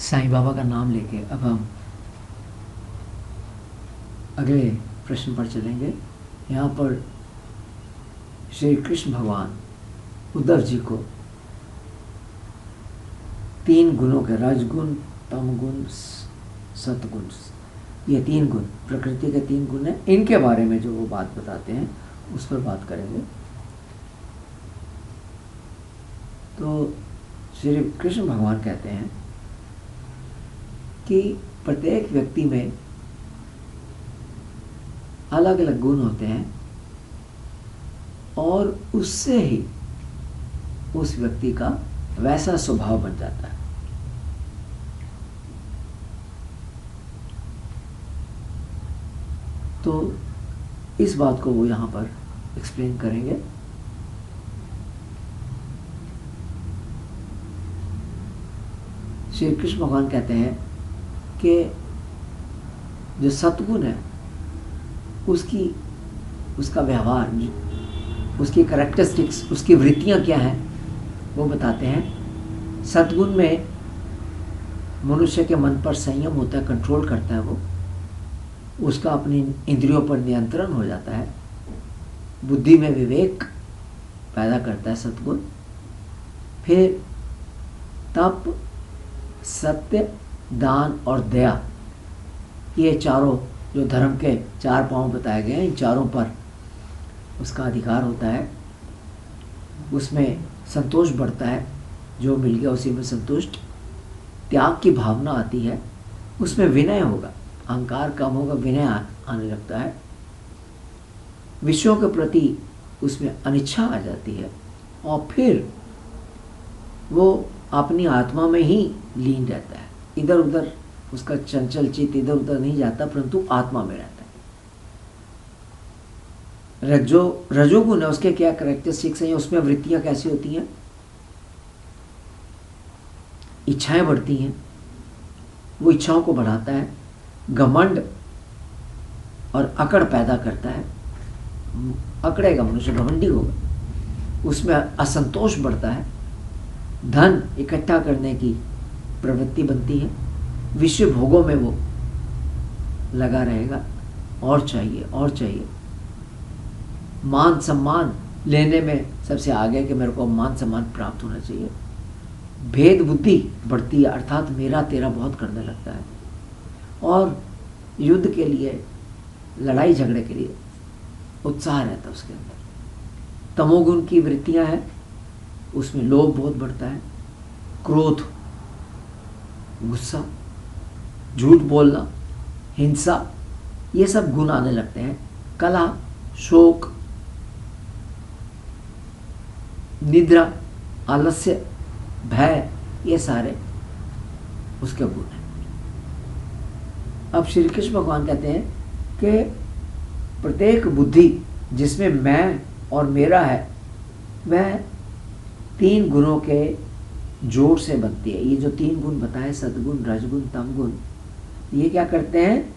साईं बाबा का नाम लेके अब हम अगले प्रश्न पर चलेंगे। यहाँ पर श्री कृष्ण भगवान उद्धव जी को तीन गुणों के रजगुण, तमगुण, सतगुण, ये तीन गुण प्रकृति के तीन गुण हैं, इनके बारे में जो वो बात बताते हैं उस पर बात करेंगे। तो श्री कृष्ण भगवान कहते हैं कि प्रत्येक व्यक्ति में अलग अलग गुण होते हैं और उससे ही उस व्यक्ति का वैसा स्वभाव बन जाता है। तो इस बात को वो यहाँ पर एक्सप्लेन करेंगे। श्री कृष्ण भगवान कहते हैं कि जो सतगुण है उसका व्यवहार, उसकी कैरेक्टरिस्टिक्स, उसकी वृत्तियाँ क्या हैं वो बताते हैं। सतगुण में मनुष्य के मन पर संयम होता है, कंट्रोल करता है, वो उसका अपनी इंद्रियों पर नियंत्रण हो जाता है, बुद्धि में विवेक पैदा करता है सतगुण। फिर तप, सत्य, दान और दया, ये चारों जो धर्म के चार पांव बताए गए हैं, इन चारों पर उसका अधिकार होता है। उसमें संतोष बढ़ता है, जो मिल गया उसी में संतुष्ट। त्याग की भावना आती है, उसमें विनय होगा, अहंकार कम होगा, विनय आने लगता है। विषयों के प्रति उसमें अनिच्छा आ जाती है और फिर वो अपनी आत्मा में ही लीन रहता है, इधर उधर उसका चंचल चित्त इधर उधर नहीं जाता, परंतु आत्मा में रहता है। रजोगुण है, उसके क्या कैरेक्टरिस्टिक्स हैं, उसमें वृत्तियां कैसी होती हैं? इच्छाएं बढ़ती हैं, वो इच्छाओं को बढ़ाता है, घमंड और अकड़ पैदा करता है। अकड़ेगा मनुष्य, घमंडी होगा, उसमें असंतोष बढ़ता है, धन इकट्ठा करने की प्रवृत्ति बनती है, विषय भोगों में वो लगा रहेगा, और चाहिए और चाहिए। मान सम्मान लेने में सबसे आगे कि मेरे को मान सम्मान प्राप्त होना चाहिए। भेद बुद्धि बढ़ती है, अर्थात मेरा तेरा बहुत करने लगता है, और युद्ध के लिए, लड़ाई झगड़े के लिए उत्साह रहता है उसके अंदर। तमोगुण की वृत्तियां हैं, उसमें लोभ बहुत बढ़ता है, क्रोध, गुस्सा, झूठ बोलना, हिंसा, ये सब गुण आने लगते हैं। कलह, शोक, निद्रा, आलस्य, भय, ये सारे उसके गुण हैं। अब श्री कृष्ण भगवान कहते हैं कि प्रत्येक बुद्धि जिसमें मैं और मेरा है, वह तीन गुणों के जोड़ से बनती है। ये जो तीन गुण बताए, सद्गुण, रजगुण, तमगुण, ये क्या करते हैं?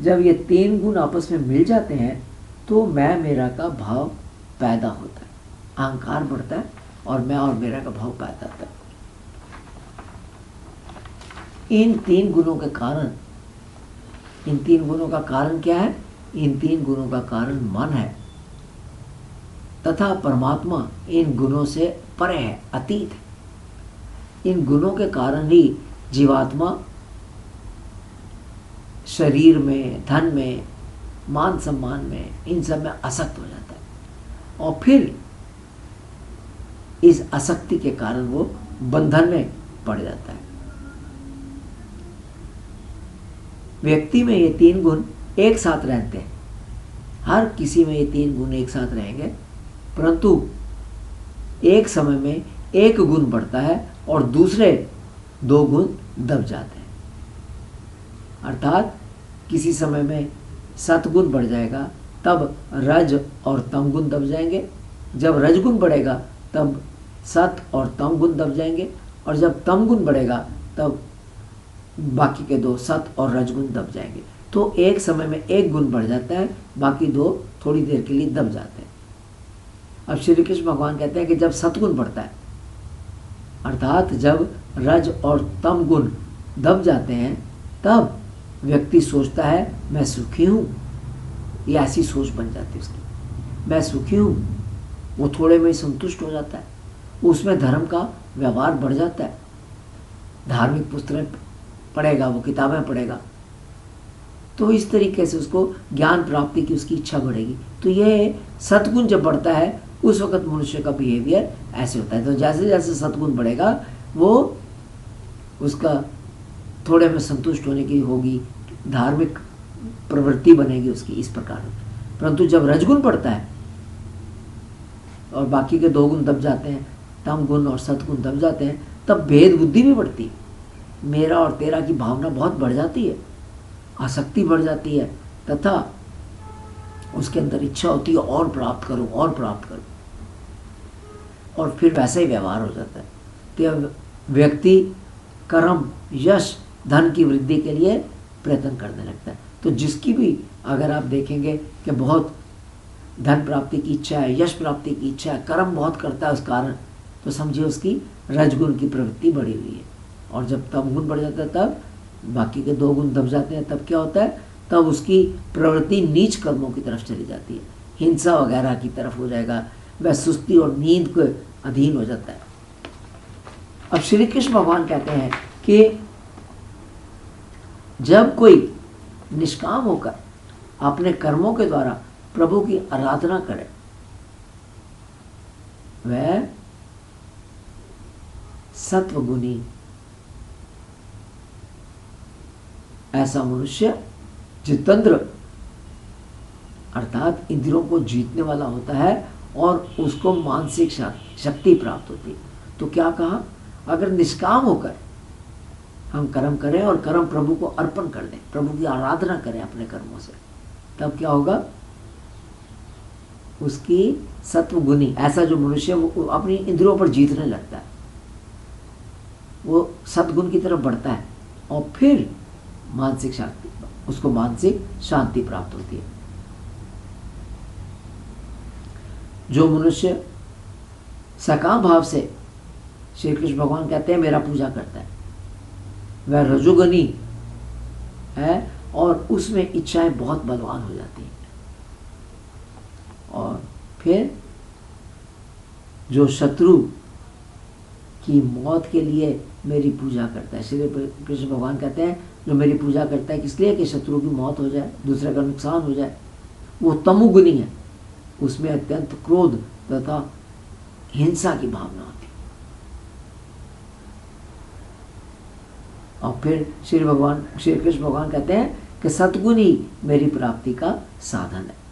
जब ये तीन गुण आपस में मिल जाते हैं तो मैं मेरा का भाव पैदा होता है, अहंकार बढ़ता है और मैं और मेरा का भाव पैदा होता है। इन तीन गुणों के कारण, इन तीन गुणों का कारण क्या है? इन तीन गुणों का कारण मन है, तथा परमात्मा इन गुणों से परे है, अतीत है। इन गुणों के कारण ही जीवात्मा शरीर में, धन में, मान सम्मान में, इन सब में आसक्त हो जाता है, और फिर इस आसक्ति के कारण वो बंधन में पड़ जाता है। व्यक्ति में ये तीन गुण एक साथ रहते हैं, हर किसी में ये तीन गुण एक साथ रहेंगे, परंतु एक समय में एक गुण बढ़ता है और दूसरे दो गुण दब जाते हैं। अर्थात किसी समय में सतगुण बढ़ जाएगा, तब रज और तम गुण दब जाएंगे। जब रजगुण बढ़ेगा तब सत और तम गुण दब जाएंगे, और जब तम गुण बढ़ेगा तब बाकी के दो सत और रजगुण दब जाएंगे। तो एक समय में एक गुण बढ़ जाता है, बाकी दो थोड़ी देर के लिए दब जाते हैं। अब श्री कृष्ण भगवान कहते हैं कि जब सतगुण बढ़ता है, अर्थात जब रज और तम गुण दब जाते हैं तब व्यक्ति सोचता है मैं सुखी हूँ, ये ऐसी सोच बन जाती है उसकी, मैं सुखी हूँ। वो थोड़े में ही संतुष्ट हो जाता है, उसमें धर्म का व्यवहार बढ़ जाता है, धार्मिक पुस्तकें पढ़ेगा, वो किताबें पढ़ेगा, तो इस तरीके से उसको ज्ञान प्राप्ति की उसकी इच्छा बढ़ेगी। तो ये सद्गुण जब बढ़ता है उस वक्त मनुष्य का बिहेवियर ऐसे होता है। तो जैसे जैसे सद्गुण बढ़ेगा वो उसका थोड़े में संतुष्ट होने की होगी, धार्मिक प्रवृत्ति बनेगी उसकी, इस प्रकार। परंतु जब रजगुण बढ़ता है और बाकी के दो गुण दब जाते हैं, तम गुण और सतगुण दब जाते हैं, तब भेद बुद्धि भी बढ़ती है, मेरा और तेरा की भावना बहुत बढ़ जाती है, आसक्ति बढ़ जाती है, तथा उसके अंदर इच्छा होती है और प्राप्त करूं और प्राप्त करूं, और फिर वैसा ही व्यवहार हो जाता है। तो व्यक्ति कर्म, यश, धन की वृद्धि के लिए प्रयत्न करने लगता है। तो जिसकी भी अगर आप देखेंगे कि बहुत धन प्राप्ति की इच्छा है, यश प्राप्ति की इच्छा है, कर्म बहुत करता है उस कारण, तो समझिए उसकी रजगुण की प्रवृत्ति बढ़ी हुई है। और जब तम गुण बढ़ जाता है तब बाकी के दो गुण दब जाते हैं, तब क्या होता है, तब उसकी प्रवृत्ति नीच कर्मों की तरफ चली जाती है, हिंसा वगैरह की तरफ हो जाएगा, वह सुस्ती और नींद के अधीन हो जाता है। अब श्री कृष्ण भगवान कहते हैं कि जब कोई निष्काम होकर अपने कर्मों के द्वारा प्रभु की आराधना करे, वह सत्वगुणी ऐसा मनुष्य जितेंद्र अर्थात इंद्रियों को जीतने वाला होता है और उसको मानसिक शक्ति प्राप्त होती है। तो क्या कहा, अगर निष्काम होकर हम कर्म करें और कर्म प्रभु को अर्पण कर दें, प्रभु की आराधना करें अपने कर्मों से, तब क्या होगा, उसकी सत्वगुणी ऐसा जो मनुष्य वो अपनी इंद्रियों पर जीतने लगता है, वो सद्गुण की तरफ बढ़ता है और फिर मानसिक शांति, उसको मानसिक शांति प्राप्त होती है। जो मनुष्य सकाम भाव से श्री कृष्ण भगवान कहते हैं मेरा पूजा करता है, वह रजोगुणी है और उसमें इच्छाएं बहुत बलवान हो जाती हैं। और फिर जो शत्रु की मौत के लिए मेरी पूजा करता है, श्री कृष्ण भगवान कहते हैं जो मेरी पूजा करता है किस लिए, कि शत्रु की मौत हो जाए, दूसरे का नुकसान हो जाए, वो तमोगुणी है, उसमें अत्यंत क्रोध तथा हिंसा की भावना होती है। और फिर श्री कृष्ण भगवान कहते हैं कि सद्गुण ही मेरी प्राप्ति का साधन है।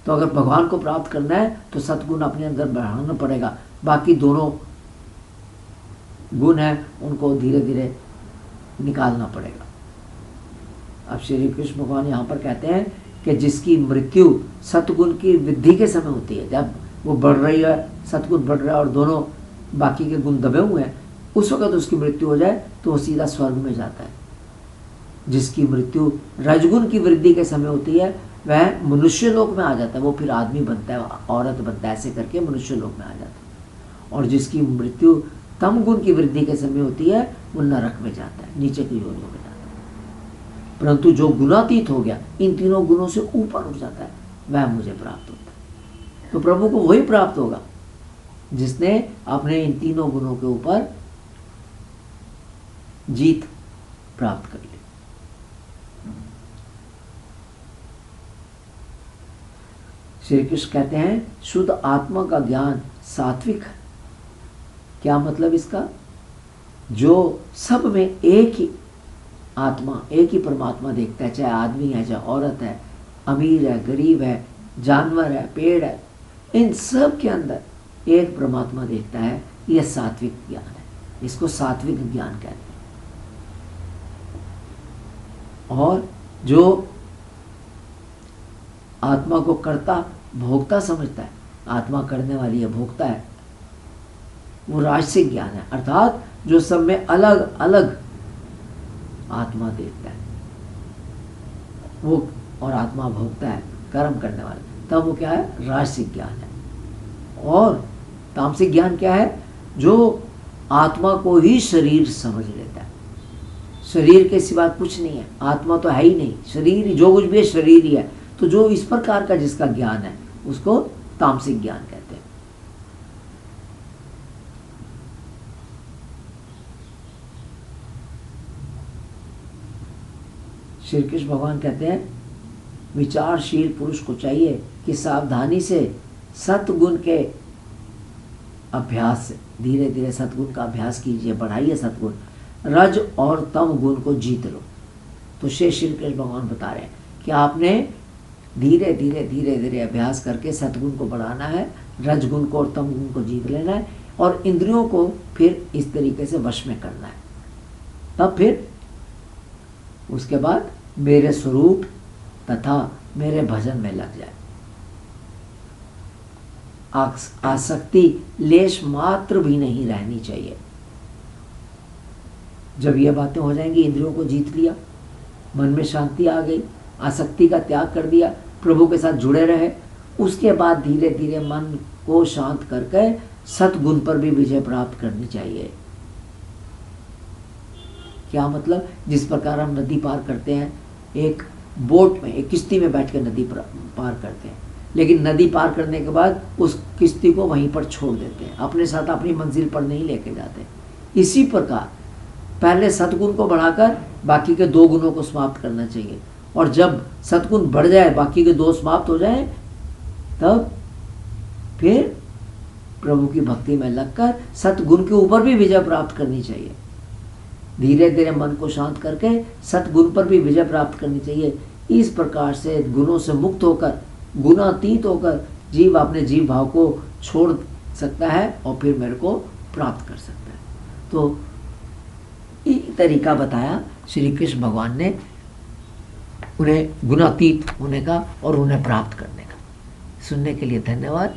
तो अगर भगवान को प्राप्त करना है तो सद्गुण अपने अंदर बढ़ाना पड़ेगा, बाकी दोनों गुण है उनको धीरे धीरे निकालना पड़ेगा। अब श्री कृष्ण भगवान यहाँ पर कहते हैं कि जिसकी मृत्यु सतगुण की वृद्धि के समय होती है, जब वो बढ़ रही है, सतगुण बढ़ रहा है और दोनों बाकी के गुण दबे हुए हैं, उस वक्त उसकी मृत्यु हो जाए तो वो सीधा स्वर्ग में जाता है। जिसकी मृत्यु रजगुण की वृद्धि के समय होती है वह मनुष्य लोक में आ जाता है, वो फिर आदमी बनता है, औरत बनता है, ऐसे करके मनुष्य लोक में आ जाता है। और जिसकी मृत्यु तम गुण की वृद्धि के समय होती है वो नरक में जाता है, नीचे की योनियों में जाता है। परंतु जो गुणातीत हो गया, इन तीनों गुणों से ऊपर उठ जाता है, वह मुझे प्राप्त होता है। तो प्रभु को वही प्राप्त होगा जिसने अपने इन तीनों गुणों के ऊपर जीत प्राप्त कर ली। श्री कृष्ण कहते हैं शुद्ध आत्मा का ज्ञान सात्विक है। क्या मतलब इसका, जो सब में एक ही आत्मा, एक ही परमात्मा देखता है, चाहे आदमी है, चाहे औरत है, अमीर है, गरीब है, जानवर है, पेड़ है, इन सब के अंदर एक परमात्मा देखता है, यह सात्विक ज्ञान है। इसको सात्विक ज्ञान कहते हैं। और जो आत्मा को कर्ता भोक्ता समझता है, आत्मा करने वाली है, भोक्ता है, वो राजसिक ज्ञान है। अर्थात जो सब में अलग अलग आत्मा देखता है वो, और आत्मा भोक्ता है, कर्म करने वाला, तब वो क्या है, राजसिक ज्ञान है। और तामसिक ज्ञान क्या है, जो आत्मा को ही शरीर समझ लेता है, शरीर के सिवा कुछ नहीं है, आत्मा तो है ही नहीं, शरीर जो कुछ भी है शरीर ही है। तो जो इस प्रकार का जिसका ज्ञान है उसको तामसिक ज्ञान कहते हैं। श्री कृष्ण भगवान कहते हैं विचारशील पुरुष को चाहिए कि सावधानी से सतगुण के अभ्यास से धीरे धीरे सतगुण का अभ्यास कीजिए, बढ़ाइए सतगुण, रज और तम गुण को जीत लो। तो श्री कृष्ण भगवान बता रहे हैं कि आपने धीरे धीरे धीरे धीरे अभ्यास करके सतगुण को बढ़ाना है, रजगुण को और तम गुण को जीत लेना है, और इंद्रियों को फिर इस तरीके से वश में करना है। तब फिर उसके बाद मेरे स्वरूप तथा मेरे भजन में लग जाए। आसक्ति लेश मात्र भी नहीं रहनी चाहिए। जब ये बातें हो जाएंगी, इंद्रियों को जीत लिया, मन में शांति आ गई, आसक्ति का त्याग कर दिया, प्रभु के साथ जुड़े रहे, उसके बाद धीरे धीरे मन को शांत करके सतगुण पर भी विजय प्राप्त करनी चाहिए। क्या मतलब? जिस प्रकार हम नदी पार करते हैं, एक बोट में, एक किश्ती में बैठ कर नदी पार करते हैं, लेकिन नदी पार करने के बाद उस किश्ती को वहीं पर छोड़ देते हैं, अपने साथ अपनी मंजिल पर नहीं लेके जाते। इसी प्रकार पहले सतगुण को बढ़ाकर बाकी के दो गुणों को समाप्त करना चाहिए, और जब सतगुण बढ़ जाए, बाकी के दो समाप्त हो जाए, तब फिर प्रभु की भक्ति में लगकर सतगुण के ऊपर भी विजय प्राप्त करनी चाहिए। धीरे धीरे मन को शांत करके सतगुण पर भी विजय प्राप्त करनी चाहिए। इस प्रकार से गुणों से मुक्त होकर, गुणातीत होकर जीव अपने जीव भाव को छोड़ सकता है और फिर मेरे को प्राप्त कर सकता है। तो ये तरीका बताया श्री कृष्ण भगवान ने उन्हें गुणातीत होने का और उन्हें प्राप्त करने का। सुनने के लिए धन्यवाद।